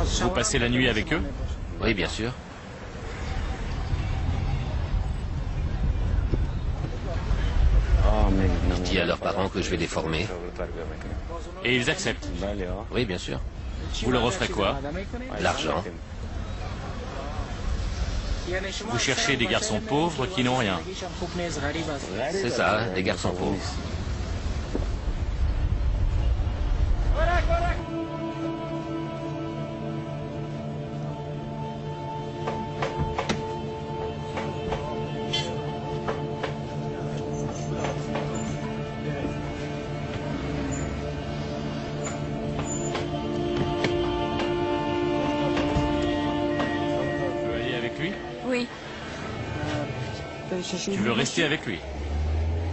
Vous passez la nuit avec eux? Oui, bien sûr. Je dis à leurs parents que je vais les former. Et ils acceptent? Oui, bien sûr. Vous leur offrez quoi? L'argent. Vous cherchez des garçons pauvres qui n'ont rien? C'est ça, des garçons pauvres. Oui. Tu veux rester avec lui?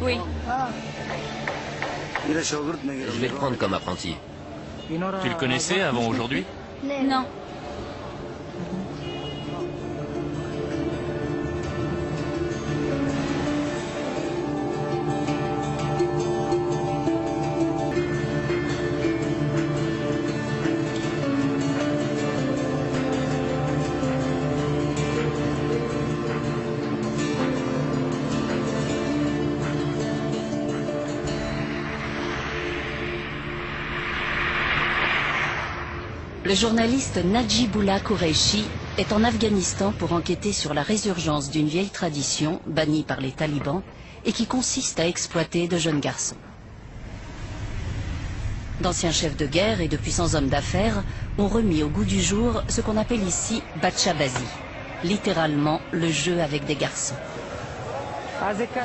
Oui. Je vais le prendre comme apprenti. Tu le connaissais avant aujourd'hui? Non. Le journaliste Najibullah Qureshi est en Afghanistan pour enquêter sur la résurgence d'une vieille tradition bannie par les talibans et qui consiste à exploiter de jeunes garçons. D'anciens chefs de guerre et de puissants hommes d'affaires ont remis au goût du jour ce qu'on appelle ici Batchabazi, littéralement le jeu avec des garçons.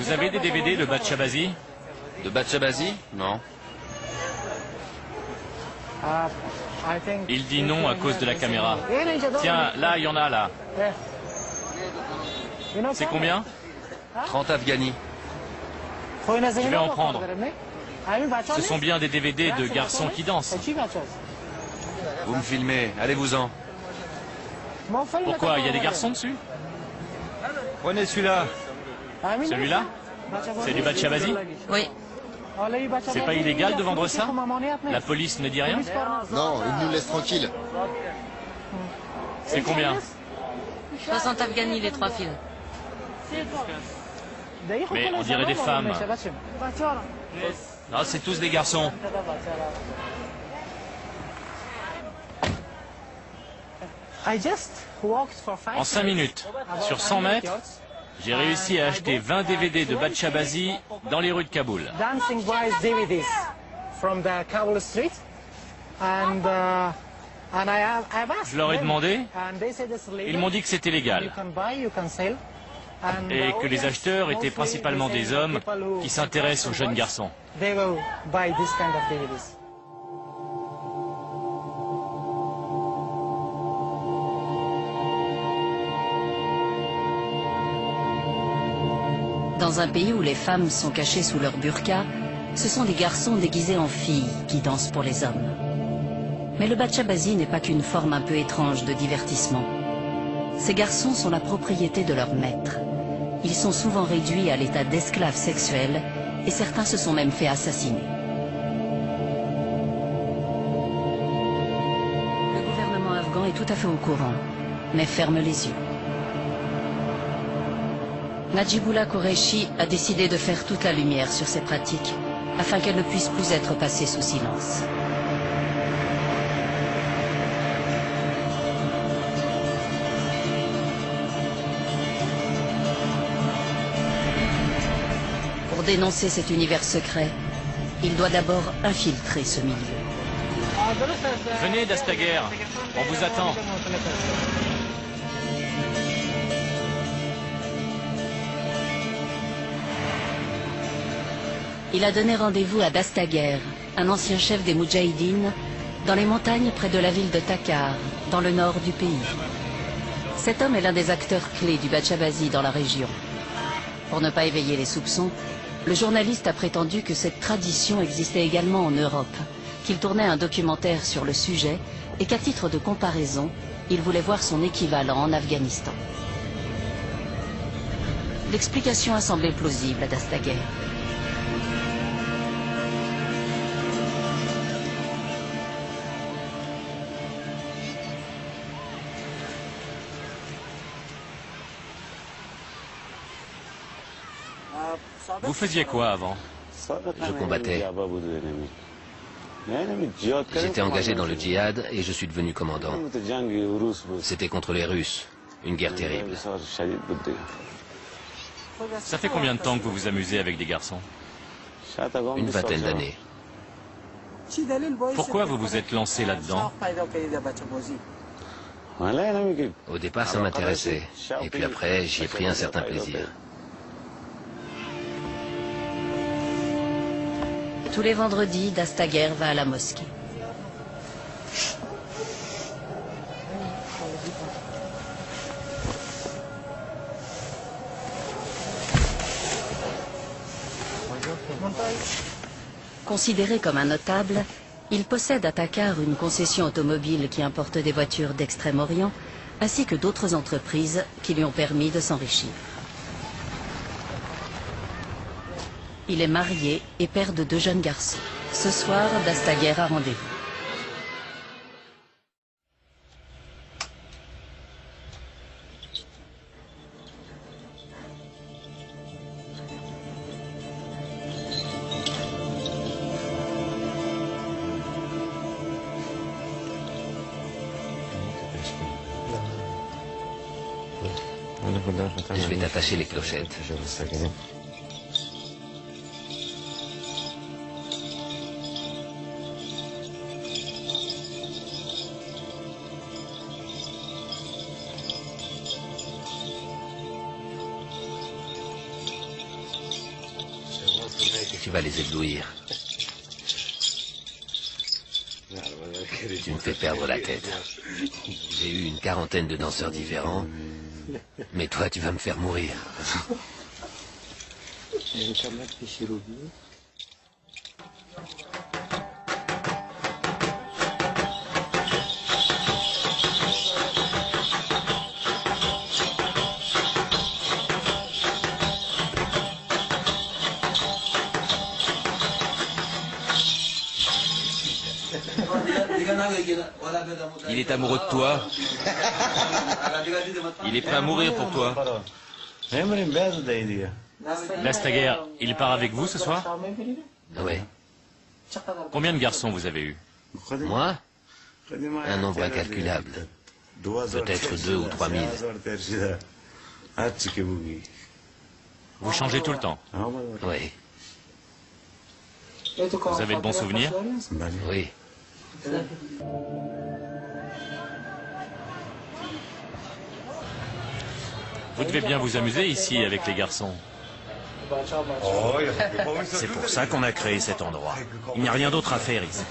Vous avez des DVD de Batchabazi? De Batchabazi? Non. Il dit non à cause de la caméra. Tiens, là, il y en a, là. C'est combien? 30 Afghani. Je vais en prendre. Ce sont bien des DVD de garçons qui dansent. Vous me filmez, allez-vous-en. Pourquoi? Il y a des garçons dessus? Prenez celui-là. Celui-là? C'est du Batchabazi? Oui. C'est pas illégal de vendre ça? La police ne dit rien? Non, ils nous laissent tranquilles. C'est combien? 60 Afghani les 3 films. Mais on dirait des femmes. Non, c'est tous des garçons. En 5 minutes, sur 100 mètres, j'ai réussi à acheter 20 DVD de Batchabazi dans les rues de Kaboul. Je leur ai demandé, ils m'ont dit que c'était légal et que les acheteurs étaient principalement des hommes qui s'intéressent aux jeunes garçons. Dans un pays où les femmes sont cachées sous leur burqa, ce sont des garçons déguisés en filles qui dansent pour les hommes. Mais le Batchabazi n'est pas qu'une forme un peu étrange de divertissement. Ces garçons sont la propriété de leur maître. Ils sont souvent réduits à l'état d'esclaves sexuels et certains se sont même fait assassiner. Le gouvernement afghan est tout à fait au courant, mais ferme les yeux. Najibullah Qureshi a décidé de faire toute la lumière sur ces pratiques afin qu'elles ne puissent plus être passées sous silence. Pour dénoncer cet univers secret, il doit d'abord infiltrer ce milieu. Venez, Dastaguer, on vous attend. Il a donné rendez-vous à Dastaguer, un ancien chef des Moudjahidines, dans les montagnes près de la ville de Takkar, dans le nord du pays. Cet homme est l'un des acteurs clés du Batchabazi dans la région. Pour ne pas éveiller les soupçons, le journaliste a prétendu que cette tradition existait également en Europe, qu'il tournait un documentaire sur le sujet et qu'à titre de comparaison, il voulait voir son équivalent en Afghanistan. L'explication a semblé plausible à Dastaguer. Vous faisiez quoi avant? Je combattais. J'étais engagé dans le djihad et je suis devenu commandant. C'était contre les Russes. Une guerre terrible. Ça fait combien de temps que vous vous amusez avec des garçons? Une vingtaine d'années. Pourquoi vous vous êtes lancé là-dedans? Au départ, ça m'intéressait. Et puis après, j'y ai pris un certain plaisir. Tous les vendredis, Dastaguer va à la mosquée. Considéré comme un notable, il possède à Takar une concession automobile qui importe des voitures d'Extrême-Orient, ainsi que d'autres entreprises qui lui ont permis de s'enrichir. Il est marié et père de 2 jeunes garçons. Ce soir, Dastaguer a rendez-vous. Je vais t'attacher les clochettes. Tu vas les éblouir. Tu me fais perdre la tête. J'ai eu une quarantaine de danseurs différents, mais toi, tu vas me faire mourir. Il est amoureux de toi. Il est prêt à mourir pour toi. Dastaguer, il part avec vous ce soir? Oui. Combien de garçons vous avez eu? Moi? Un nombre incalculable. Peut-être 2 ou 3 000. Vous changez tout le temps? Oui. Vous avez de bons souvenirs? Oui. Vous devez bien vous amuser ici avec les garçons. C'est pour ça qu'on a créé cet endroit. Il n'y a rien d'autre à faire ici.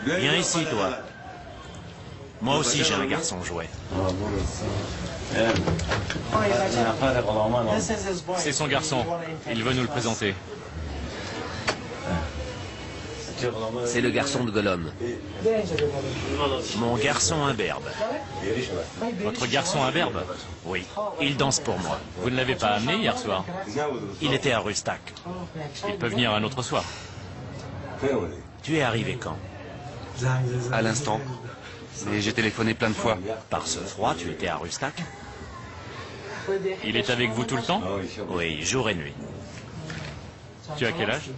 Viens ici, toi. Moi aussi, j'ai un garçon jouet. C'est son garçon. Il veut nous le présenter. C'est le garçon de Gollum. Mon garçon imberbe. Votre garçon imberbe? Oui, il danse pour moi. Vous ne l'avez pas amené hier soir? Il était à Rustak. Il peut venir un autre soir. Tu es arrivé quand? À l'instant. Mais j'ai téléphoné plein de fois. Par ce froid, tu étais à Rustak? Il est avec vous tout le temps? Oui, jour et nuit. Tu as quel âge?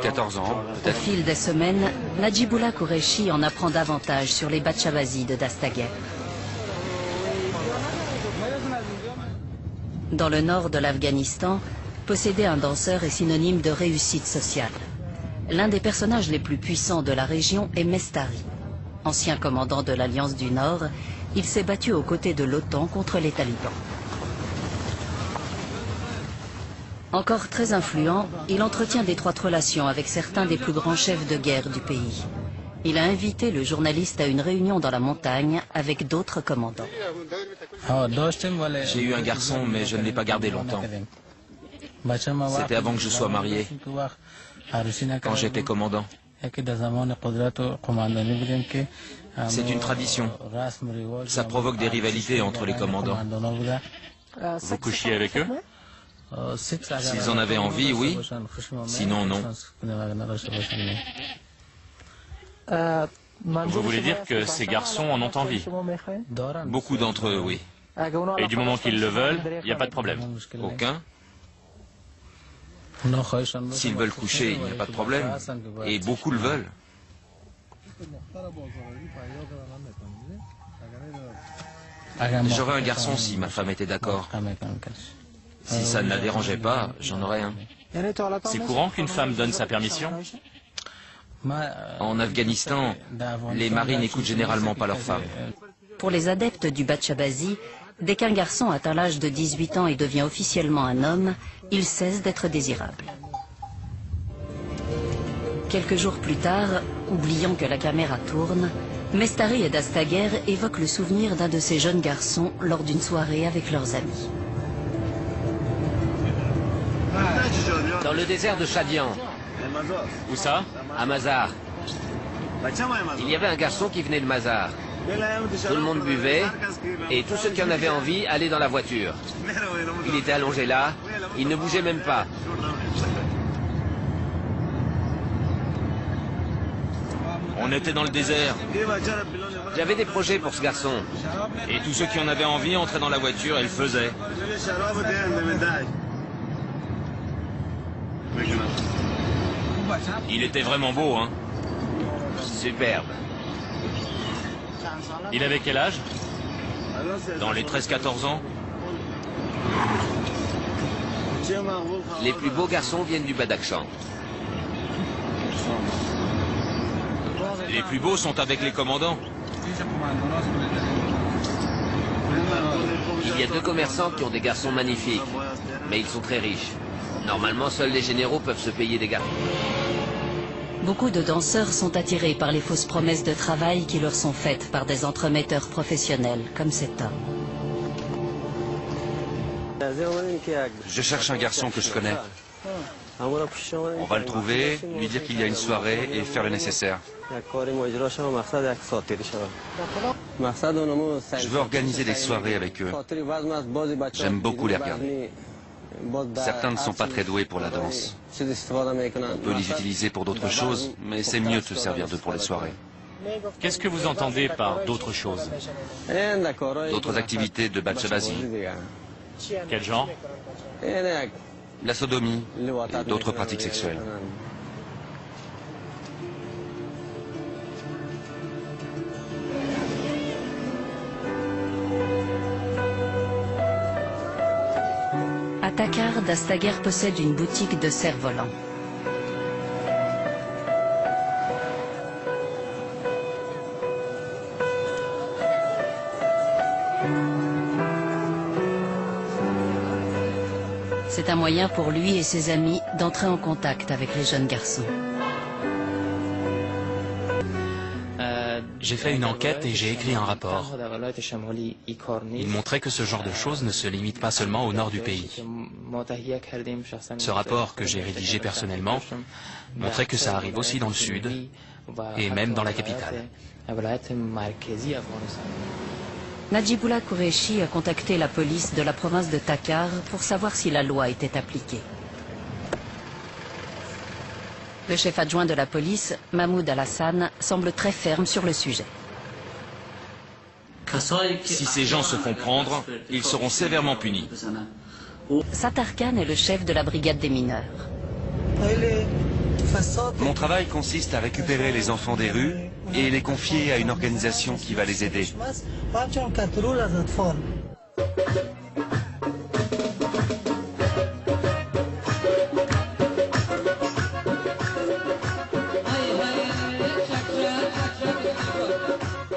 14 ans, Au peut-être. fil des semaines, Najibullah Qureshi en apprend davantage sur les Batchabazis de Dastaguer. Dans le nord de l'Afghanistan, posséder un danseur est synonyme de réussite sociale. L'un des personnages les plus puissants de la région est Mestari. Ancien commandant de l'Alliance du Nord, il s'est battu aux côtés de l'OTAN contre les talibans. Encore très influent, il entretient d'étroites relations avec certains des plus grands chefs de guerre du pays. Il a invité le journaliste à une réunion dans la montagne avec d'autres commandants. J'ai eu un garçon, mais je ne l'ai pas gardé longtemps. C'était avant que je sois marié, quand j'étais commandant. C'est une tradition. Ça provoque des rivalités entre les commandants. Vous couchiez avec eux? S'ils en avaient envie, oui. Sinon, non. Vous voulez dire que ces garçons en ont envie? Beaucoup d'entre eux, oui. Et du moment qu'ils le veulent, il n'y a pas de problème. Aucun. S'ils veulent coucher, il n'y a pas de problème. Et beaucoup le veulent. J'aurais un garçon si ma femme était d'accord. Si ça ne la dérangeait pas, j'en aurais un. C'est courant qu'une femme donne sa permission? En Afghanistan, les maris n'écoutent généralement pas leurs femmes. Pour les adeptes du Bachabazi, dès qu'un garçon atteint l'âge de 18 ans et devient officiellement un homme, il cesse d'être désirable. Quelques jours plus tard, oubliant que la caméra tourne, Mestari et Dastaguer évoquent le souvenir d'un de ces jeunes garçons lors d'une soirée avec leurs amis. Dans le désert de Chadian, Où ça? à Mazar, il y avait un garçon qui venait de Mazar. Tout le monde buvait et tous ceux qui en avaient envie allaient dans la voiture. Il était allongé là, il ne bougeait même pas. On était dans le désert. J'avais des projets pour ce garçon. Et tous ceux qui en avaient envie entraient dans la voiture et le faisaient. Il était vraiment beau, hein. Superbe. Il avait quel âge? Dans les 13-14 ans. Les plus beaux garçons viennent du Badakhshan. Les plus beaux sont avec les commandants. Il y a 2 commerçants qui ont des garçons magnifiques, mais ils sont très riches. Normalement, seuls les généraux peuvent se payer des garçons. Beaucoup de danseurs sont attirés par les fausses promesses de travail qui leur sont faites par des entremetteurs professionnels, comme cet homme. Je cherche un garçon que je connais. On va le trouver, lui dire qu'il y a une soirée et faire le nécessaire. Je veux organiser des soirées avec eux. J'aime beaucoup les regarder. Certains ne sont pas très doués pour la danse. On peut les utiliser pour d'autres choses, mais c'est mieux de se servir d'eux pour les soirées. Qu'est-ce que vous entendez par d'autres choses? D'autres activités de Bachabazi, Quel genre? la sodomie et d'autres pratiques sexuelles. À Takkar, Dastaguer possède une boutique de cerfs-volants. C'est un moyen pour lui et ses amis d'entrer en contact avec les jeunes garçons. J'ai fait une enquête et j'ai écrit un rapport. Il montrait que ce genre de choses ne se limite pas seulement au nord du pays. Ce rapport que j'ai rédigé personnellement montrait que ça arrive aussi dans le sud et même dans la capitale. Najibullah Qureshi a contacté la police de la province de Takkar pour savoir si la loi était appliquée. Le chef adjoint de la police, Mahmoud Al-Hassan, semble très ferme sur le sujet. Si ces gens se font prendre, ils seront sévèrement punis. Sattar Khan est le chef de la brigade des mineurs. Mon travail consiste à récupérer les enfants des rues et les confier à une organisation qui va les aider.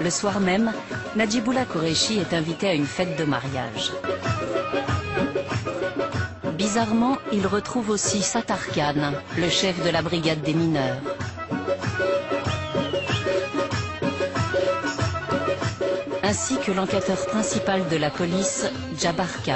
Le soir même, Najibullah Qureshi est invité à une fête de mariage. Bizarrement, il retrouve aussi Sattar Khan, le chef de la brigade des mineurs. Ainsi que l'enquêteur principal de la police, Jabbar Khan.